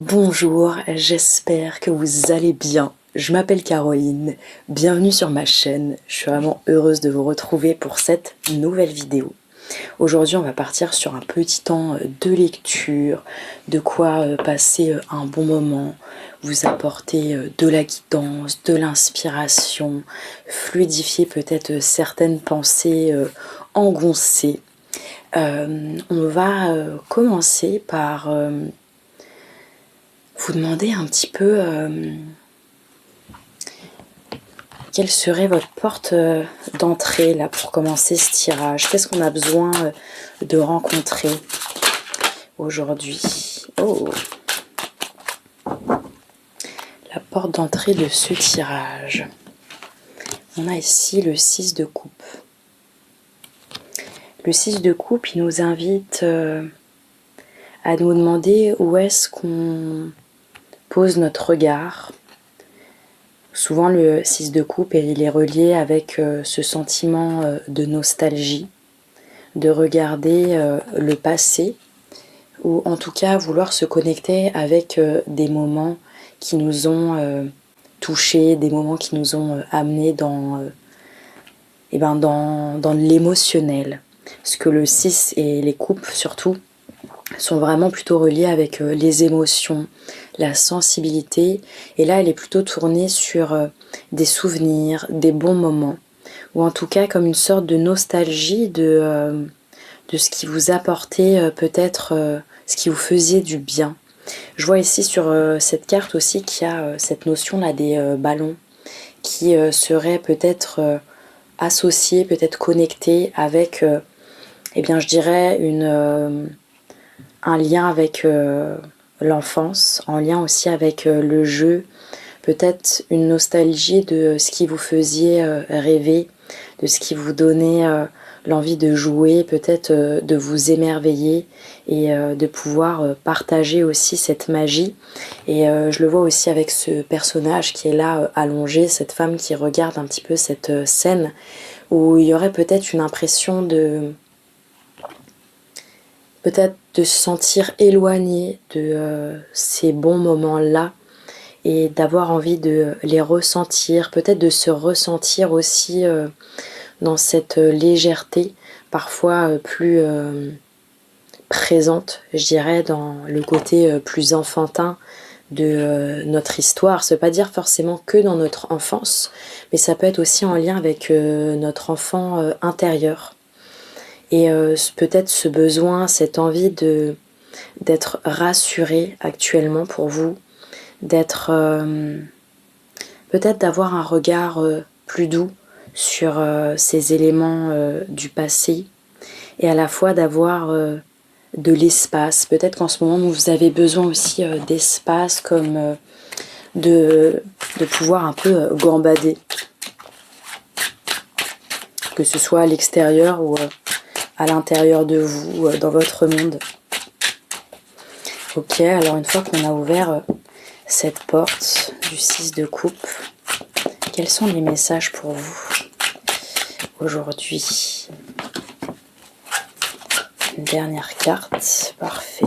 Bonjour, j'espère que vous allez bien. Je m'appelle Caroline, bienvenue sur ma chaîne. Je suis vraiment heureuse de vous retrouver pour cette nouvelle vidéo. Aujourd'hui, on va partir sur un petit temps de lecture, de quoi passer un bon moment, vous apporter de la guidance, de l'inspiration, fluidifier peut-être certaines pensées engoncées. On va commencer par vous demander un petit peu quelle serait votre porte d'entrée là pour commencer ce tirage. Qu'est-ce qu'on a besoin de rencontrer aujourd'hui? Oh, la porte d'entrée de ce tirage. On a ici le 6 de coupe. Le 6 de coupe, il nous invite à nous demander où est-ce qu'on pose notre regard. Souvent le 6 de coupe, il est relié avec ce sentiment de nostalgie, de regarder le passé, ou en tout cas vouloir se connecter avec des moments qui nous ont touchés, des moments qui nous ont amenés dans l'émotionnel. Parce que le 6 et les coupes surtout sont vraiment plutôt reliés avec les émotions, la sensibilité, et là elle est plutôt tournée sur des souvenirs, des bons moments, ou en tout cas comme une sorte de nostalgie de ce qui vous apportait peut-être ce qui vous faisait du bien. Je vois ici sur cette carte aussi qu'il y a cette notion là des ballons qui seraient peut-être associés, peut-être connectés avec eh bien je dirais un lien avec l'enfance, en lien aussi avec le jeu, peut-être une nostalgie de ce qui vous faisait rêver, de ce qui vous donnait l'envie de jouer, peut-être de vous émerveiller et de pouvoir partager aussi cette magie. Et je le vois aussi avec ce personnage qui est là allongé, cette femme qui regarde un petit peu cette scène où il y aurait peut-être une impression de peut-être de se sentir éloigné de ces bons moments-là et d'avoir envie de les ressentir, peut-être de se ressentir aussi dans cette légèreté, parfois plus présente, je dirais, dans le côté plus enfantin de notre histoire. Ça ne veut pas dire forcément que dans notre enfance, mais ça peut être aussi en lien avec notre enfant intérieur. Et peut-être ce besoin, cette envie d'être rassuré actuellement pour vous, d'être peut-être d'avoir un regard plus doux sur ces éléments du passé et à la fois d'avoir de l'espace. Peut-être qu'en ce moment vous avez besoin aussi d'espace comme de pouvoir un peu gambader, que ce soit à l'extérieur ou à l'intérieur de vous, dans votre monde. Ok, alors une fois qu'on a ouvert cette porte du 6 de coupe, quels sont les messages pour vous aujourd'hui? Une dernière carte, parfait.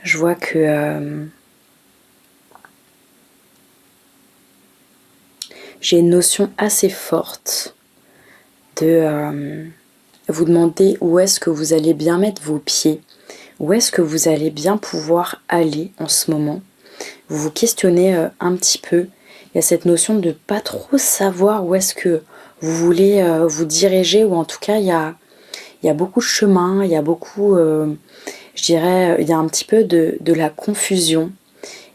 Je vois que j'ai une notion assez forte de vous demander où est-ce que vous allez bien mettre vos pieds, où est-ce que vous allez bien pouvoir aller en ce moment. Vous vous questionnez un petit peu. Il y a cette notion de pas trop savoir où est-ce que vous voulez vous diriger, ou en tout cas il y a beaucoup de chemin, il y a beaucoup, je dirais, il y a un petit peu de la confusion.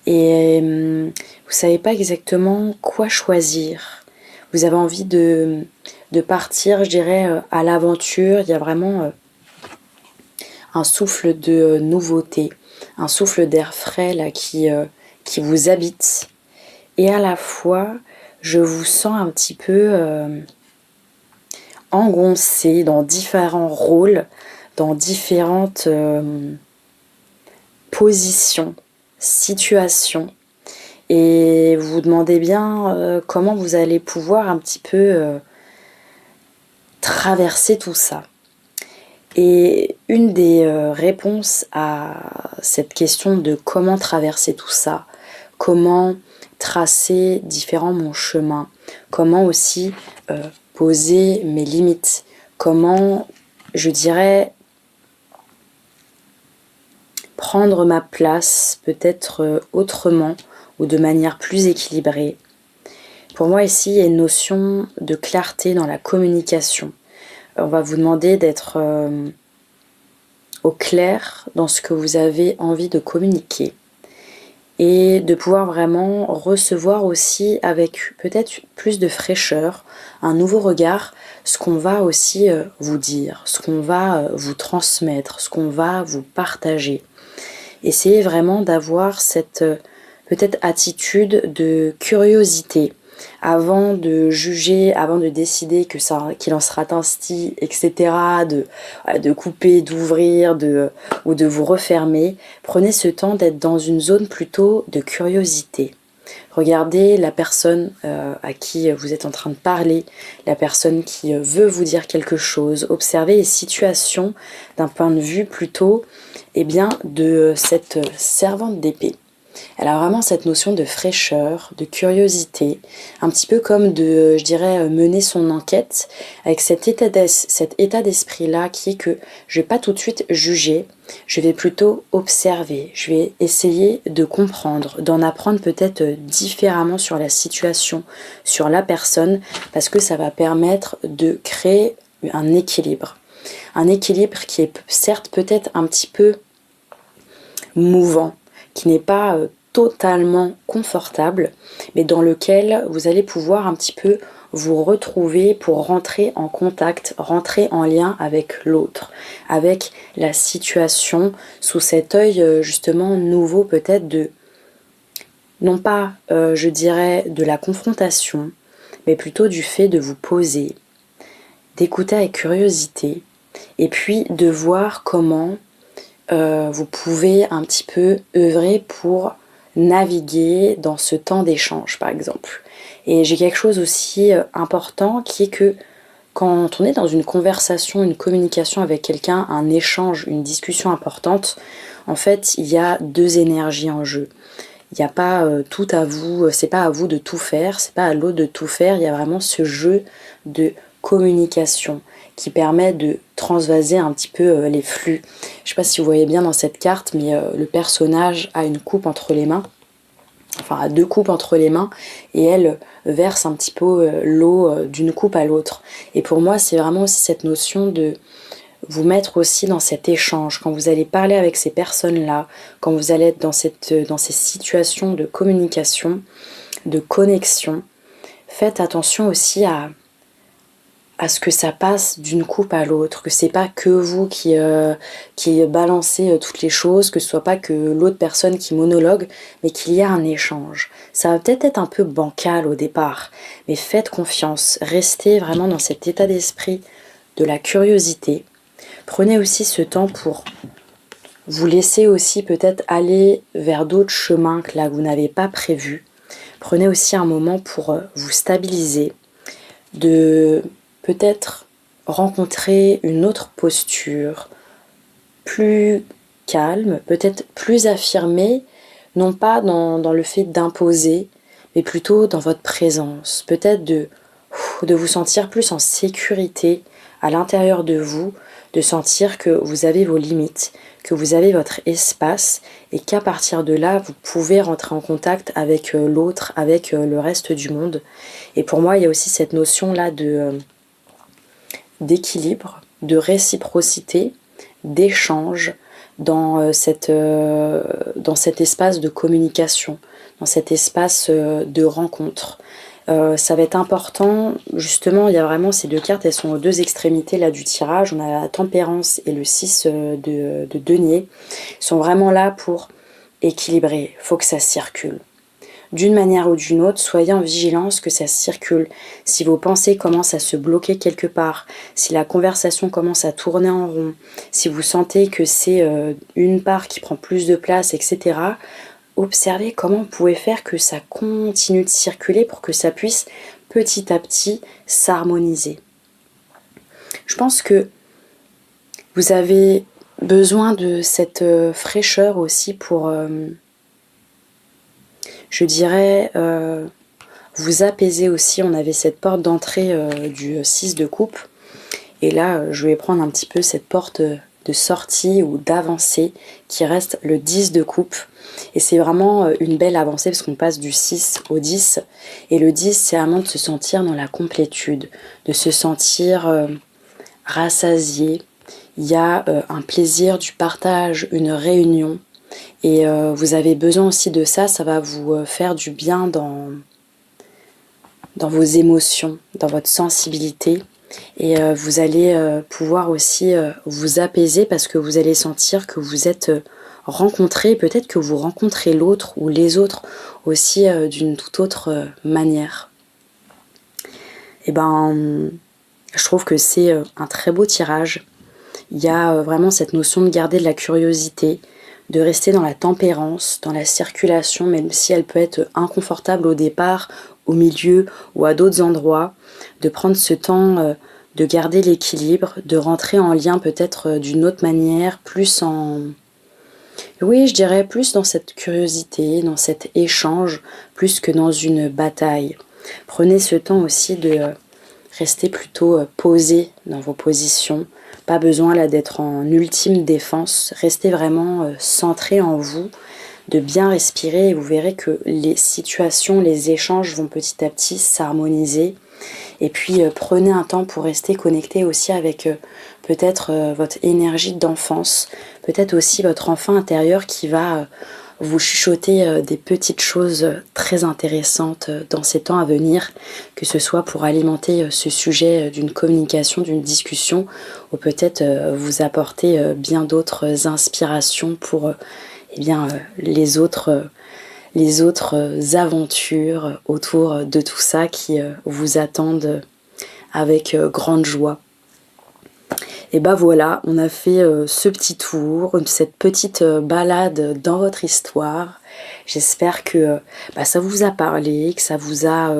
Et vous savez pas exactement quoi choisir. Vous avez envie de partir, je dirais, à l'aventure. Il y a vraiment un souffle de nouveauté, un souffle d'air frais là qui vous habite. Et à la fois, je vous sens un petit peu engoncé dans différents rôles, dans différentes positions, situations. Et vous vous demandez bien comment vous allez pouvoir un petit peu traverser tout ça. Et une des réponses à cette question de comment traverser tout ça, comment tracer différents mon chemin, comment aussi poser mes limites, comment, je dirais, prendre ma place peut-être autrement ou de manière plus équilibrée. Pour moi ici, il y a une notion de clarté dans la communication. On va vous demander d'être au clair dans ce que vous avez envie de communiquer et de pouvoir vraiment recevoir aussi avec peut-être plus de fraîcheur, un nouveau regard, ce qu'on va aussi vous dire, ce qu'on va vous transmettre, ce qu'on va vous partager. Essayez vraiment d'avoir cette peut-être attitude de curiosité avant de juger, avant de décider qu'il en sera ainsi, etc., de couper, d'ouvrir, ou de vous refermer. Prenez ce temps d'être dans une zone plutôt de curiosité. Regardez la personne à qui vous êtes en train de parler, la personne qui veut vous dire quelque chose. Observez les situations d'un point de vue plutôt de cette servante d'épée. Elle a vraiment cette notion de fraîcheur, de curiosité, un petit peu comme de, je dirais, mener son enquête avec cet état d'esprit-là qui est que je ne vais pas tout de suite juger, je vais plutôt observer, je vais essayer de comprendre, d'en apprendre peut-être différemment sur la situation, sur la personne, parce que ça va permettre de créer un équilibre. Un équilibre qui est certes peut-être un petit peu mouvant, qui n'est pas totalement confortable, mais dans lequel vous allez pouvoir un petit peu vous retrouver pour rentrer en contact, rentrer en lien avec l'autre, avec la situation, sous cet œil justement nouveau peut-être de, non pas je dirais de la confrontation, mais plutôt du fait de vous poser, d'écouter avec curiosité, et puis de voir comment vous pouvez un petit peu œuvrer pour naviguer dans ce temps d'échange par exemple. Et j'ai quelque chose aussi important qui est que quand on est dans une conversation, une communication avec quelqu'un, un échange, une discussion importante, en fait il y a deux énergies en jeu. Il n'y a pas tout à vous, c'est pas à vous de tout faire, c'est pas à l'autre de tout faire, il y a vraiment ce jeu de communication qui permet de transvaser un petit peu les flux. Je sais pas si vous voyez bien dans cette carte, mais le personnage a une coupe entre les mains, enfin a deux coupes entre les mains, et elle verse un petit peu l'eau d'une coupe à l'autre. Et pour moi, c'est vraiment aussi cette notion de vous mettre aussi dans cet échange, quand vous allez parler avec ces personnes-là, quand vous allez être dans ces situations de communication, de connexion, faites attention aussi à ce que ça passe d'une coupe à l'autre, que c'est pas que vous qui balancez toutes les choses, que ce soit pas que l'autre personne qui monologue, mais qu'il y a un échange. Ça va peut-être être un peu bancal au départ, mais faites confiance, restez vraiment dans cet état d'esprit de la curiosité. Prenez aussi ce temps pour vous laisser aussi peut-être aller vers d'autres chemins que là que vous n'avez pas prévus. Prenez aussi un moment pour vous stabiliser, de peut-être rencontrer une autre posture, plus calme, peut-être plus affirmée, non pas dans le fait d'imposer, mais plutôt dans votre présence. Peut-être de vous sentir plus en sécurité à l'intérieur de vous, de sentir que vous avez vos limites, que vous avez votre espace et qu'à partir de là, vous pouvez rentrer en contact avec l'autre, avec le reste du monde. Et pour moi, il y a aussi cette notion-là d'équilibre, de réciprocité, d'échange dans cet espace de communication, dans cet espace de rencontre. Ça va être important, justement, il y a vraiment ces deux cartes, elles sont aux deux extrémités là du tirage, on a la tempérance et le 6 de denier, ils sont vraiment là pour équilibrer, il faut que ça circule. d'une manière ou d'une autre, soyez en vigilance que ça circule. Si vos pensées commencent à se bloquer quelque part, si la conversation commence à tourner en rond, si vous sentez que c'est une part qui prend plus de place, etc., observez comment vous pouvez faire que ça continue de circuler pour que ça puisse petit à petit s'harmoniser. Je pense que vous avez besoin de cette fraîcheur aussi pour, je dirais, vous apaiser aussi. On avait cette porte d'entrée du 6 de coupe. Et là, je vais prendre un petit peu cette porte de sortie ou d'avancée qui reste le 10 de coupe. Et c'est vraiment une belle avancée parce qu'on passe du 6 au 10. Et le 10, c'est vraiment de se sentir dans la complétude, de se sentir rassasié. Il y a un plaisir du partage, une réunion. Et vous avez besoin aussi de ça, ça va vous faire du bien dans vos émotions, dans votre sensibilité. Et vous allez pouvoir aussi vous apaiser parce que vous allez sentir que vous êtes rencontrés, peut-être que vous rencontrez l'autre ou les autres aussi d'une toute autre manière. Et ben, je trouve que c'est un très beau tirage. Il y a vraiment cette notion de garder de la curiosité, de rester dans la tempérance, dans la circulation, même si elle peut être inconfortable au départ, au milieu ou à d'autres endroits, de prendre ce temps de garder l'équilibre, de rentrer en lien peut-être d'une autre manière, plus en... Oui, je dirais plus dans cette curiosité, dans cet échange, plus que dans une bataille. Prenez ce temps aussi de rester plutôt posé dans vos positions. Pas besoin là d'être en ultime défense. Restez vraiment centré en vous, de bien respirer et vous verrez que les situations, les échanges vont petit à petit s'harmoniser. Et puis prenez un temps pour rester connecté aussi avec peut-être votre énergie d'enfance, peut-être aussi votre enfant intérieur qui va vous chuchoter des petites choses très intéressantes dans ces temps à venir, que ce soit pour alimenter ce sujet d'une communication, d'une discussion, ou peut-être vous apporter bien d'autres inspirations pour eh bien, les autres aventures autour de tout ça qui vous attendent avec grande joie. Et bah voilà, on a fait ce petit tour, cette petite balade dans votre histoire. J'espère que ça vous a parlé, que ça vous a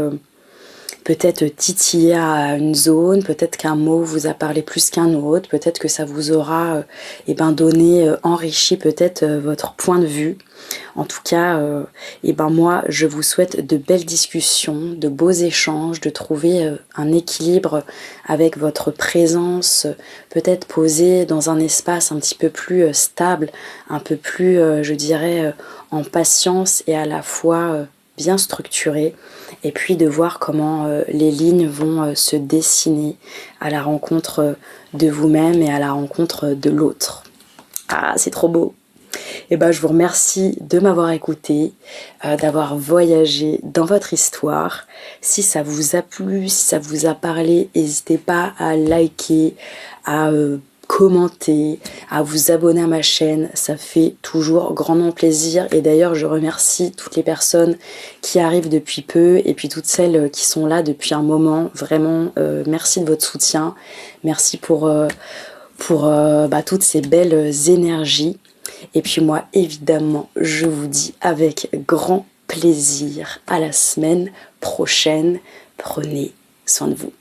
peut-être titillé à une zone, peut-être qu'un mot vous a parlé plus qu'un autre, peut-être que ça vous aura donné, enrichi peut-être votre point de vue. En tout cas, moi, je vous souhaite de belles discussions, de beaux échanges, de trouver un équilibre avec votre présence, peut-être posée dans un espace un petit peu plus stable, un peu plus, je dirais, en patience et à la fois bien structuré. Et puis de voir comment les lignes vont se dessiner à la rencontre de vous-même et à la rencontre de l'autre. Ah, c'est trop beau! Et je vous remercie de m'avoir écouté, d'avoir voyagé dans votre histoire. Si ça vous a plu, si ça vous a parlé, n'hésitez pas à liker, à commenter, à vous abonner à ma chaîne. Ça fait toujours grandement plaisir. Et d'ailleurs, je remercie toutes les personnes qui arrivent depuis peu et puis toutes celles qui sont là depuis un moment. Vraiment, merci de votre soutien. Merci pour toutes ces belles énergies. Et puis moi, évidemment, je vous dis avec grand plaisir à la semaine prochaine. Prenez soin de vous.